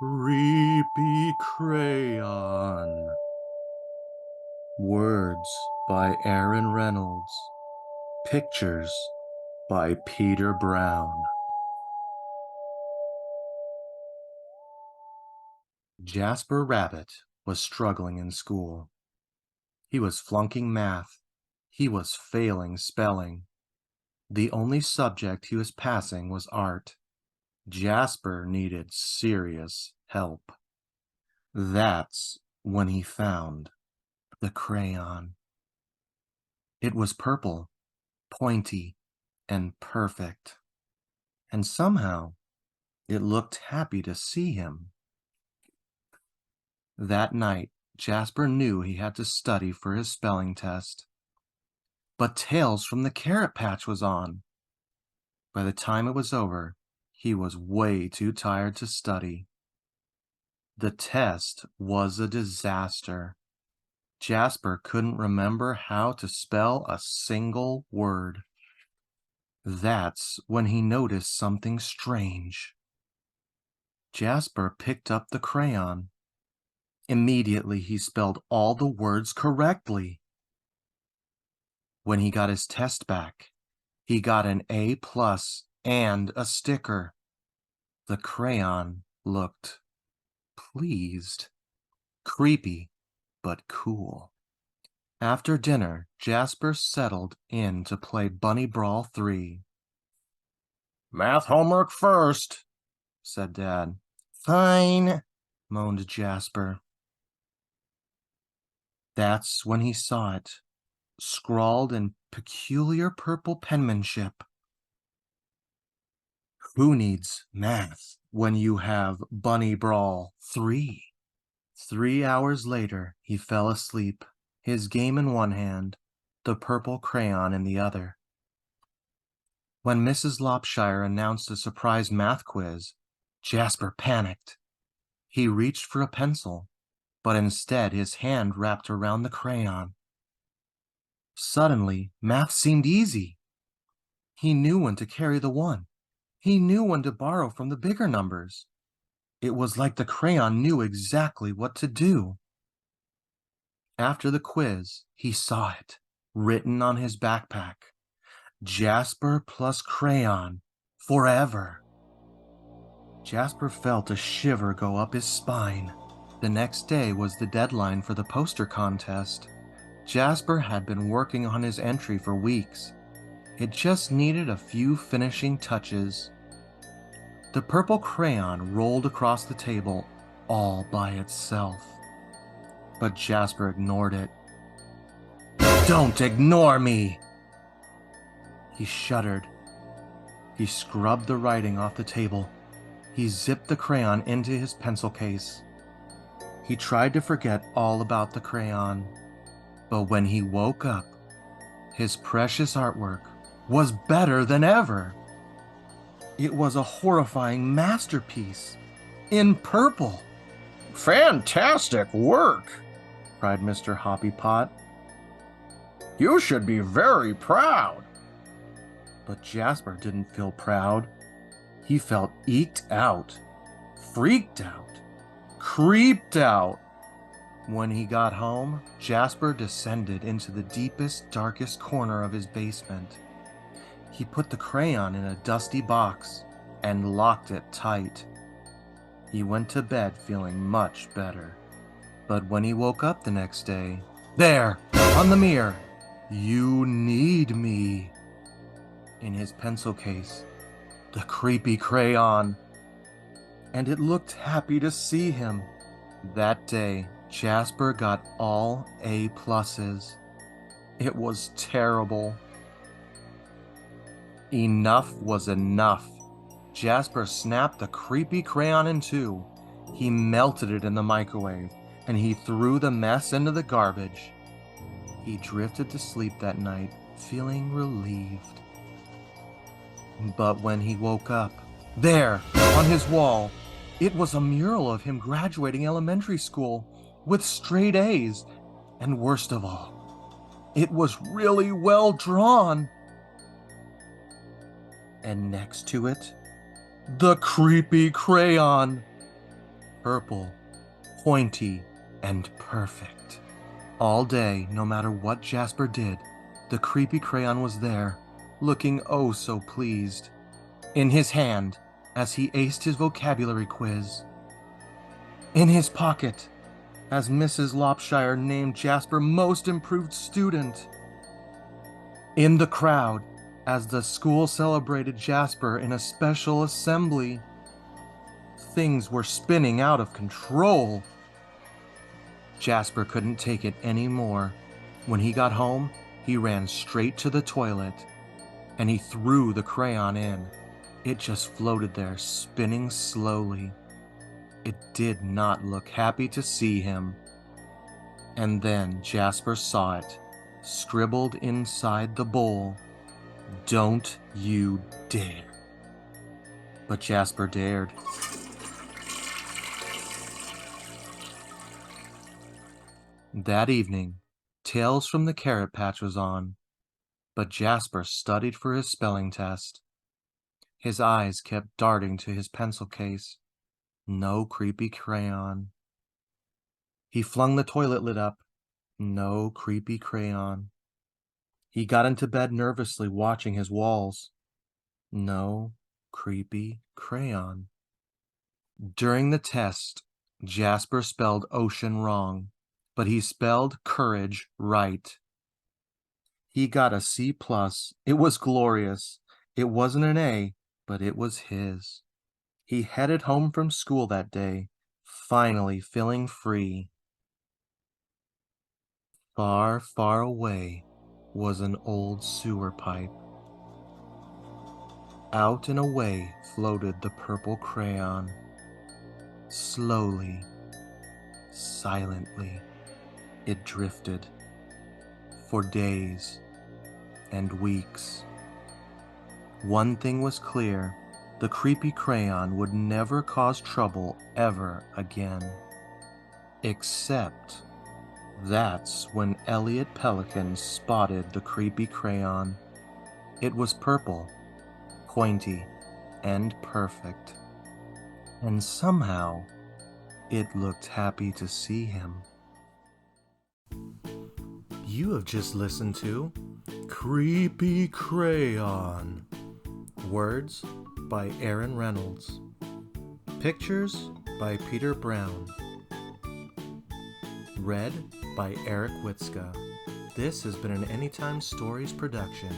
Creepy Crayon. Words by Aaron Reynolds. Pictures by Peter Brown. Jasper Rabbit was struggling in school. He was flunking math. He was failing spelling. The only subject he was passing was art. Jasper needed serious help. That's when he found the crayon. It was purple, pointy, and perfect. And somehow it looked happy to see him. That night, Jasper knew he had to study for his spelling test. But Tales from the Carrot Patch was on. By the time it was over, he was way too tired to study. The test was a disaster. Jasper couldn't remember how to spell a single word. That's when he noticed something strange. Jasper picked up the crayon. Immediately he spelled all the words correctly. When he got his test back, he got an A+ and a sticker. The crayon looked pleased. Creepy, but cool. After dinner, Jasper settled in to play Bunny Brawl 3. "Math homework first," said Dad. "Fine," moaned Jasper. That's when he saw it, scrawled in peculiar purple penmanship. Who needs math when you have Bunny Brawl 3? 3 hours later, he fell asleep, his game in one hand, the purple crayon in the other. When Mrs. Lopshire announced a surprise math quiz, Jasper panicked. He reached for a pencil, but instead his hand wrapped around the crayon. Suddenly, math seemed easy. He knew when to carry the one. He knew when to borrow from the bigger numbers. It was like the crayon knew exactly what to do. After the quiz, he saw it, written on his backpack. Jasper plus crayon, forever. Jasper felt a shiver go up his spine. The next day was the deadline for the poster contest. Jasper had been working on his entry for weeks. It just needed a few finishing touches. The purple crayon rolled across the table all by itself. But Jasper ignored it. "Don't ignore me!" He shuddered. He scrubbed the writing off the table. He zipped the crayon into his pencil case. He tried to forget all about the crayon. But when he woke up, his precious artwork was better than ever. It was a horrifying masterpiece, in purple. "Fantastic work!" cried Mr. Hoppypot. "You should be very proud." But Jasper didn't feel proud. He felt eked out, freaked out, creeped out. When he got home, Jasper descended into the deepest, darkest corner of his basement. He put the crayon in a dusty box and locked it tight. He went to bed feeling much better. But when he woke up the next day, there, on the mirror, "You need me." In his pencil case, the creepy crayon. And it looked happy to see him. That day, Jasper got all A+. It was terrible. Enough was enough. Jasper snapped the creepy crayon in two. He melted it in the microwave, and he threw the mess into the garbage. He drifted to sleep that night, feeling relieved. But when he woke up, there, on his wall, it was a mural of him graduating elementary school with straight A's. And worst of all, it was really well drawn. And next to it, the creepy crayon. purple, pointy, and perfect. All day, no matter what Jasper did, the creepy crayon was there, looking oh so pleased. In his hand, as he aced his vocabulary quiz. In his pocket, as Mrs. Lopshire named Jasper Most Improved Student. In the crowd, as the school celebrated Jasper in a special assembly. Things were spinning out of control. Jasper couldn't take it anymore. When he got home, he ran straight to the toilet, and he threw the crayon in. It just floated there, spinning slowly. It did not look happy to see him. And then Jasper saw it, scribbled inside the bowl. Don't you dare. But Jasper dared. That evening, Tales from the Carrot Patch was on, but Jasper studied for his spelling test. His eyes kept darting to his pencil case. No creepy crayon. He flung the toilet lid up. No creepy crayon. He got into bed nervously watching his walls. No creepy crayon. During the test, Jasper spelled ocean wrong, but he spelled courage right. He got a C+. It was glorious. It wasn't an A, but it was his. He headed home from school that day, finally feeling free. Far, far away was an old sewer pipe. Out and away floated the purple crayon. Slowly, silently, it drifted. For days and weeks. One thing was clear, the creepy crayon would never cause trouble ever again. Except that's when Elliot Pelican spotted the creepy crayon. It was purple, pointy, and perfect. And somehow, it looked happy to see him. You have just listened to Creepy Crayon. Words by Aaron Reynolds. Pictures by Peter Brown. Read by Eric Witzka. This has been an Anytime Stories production.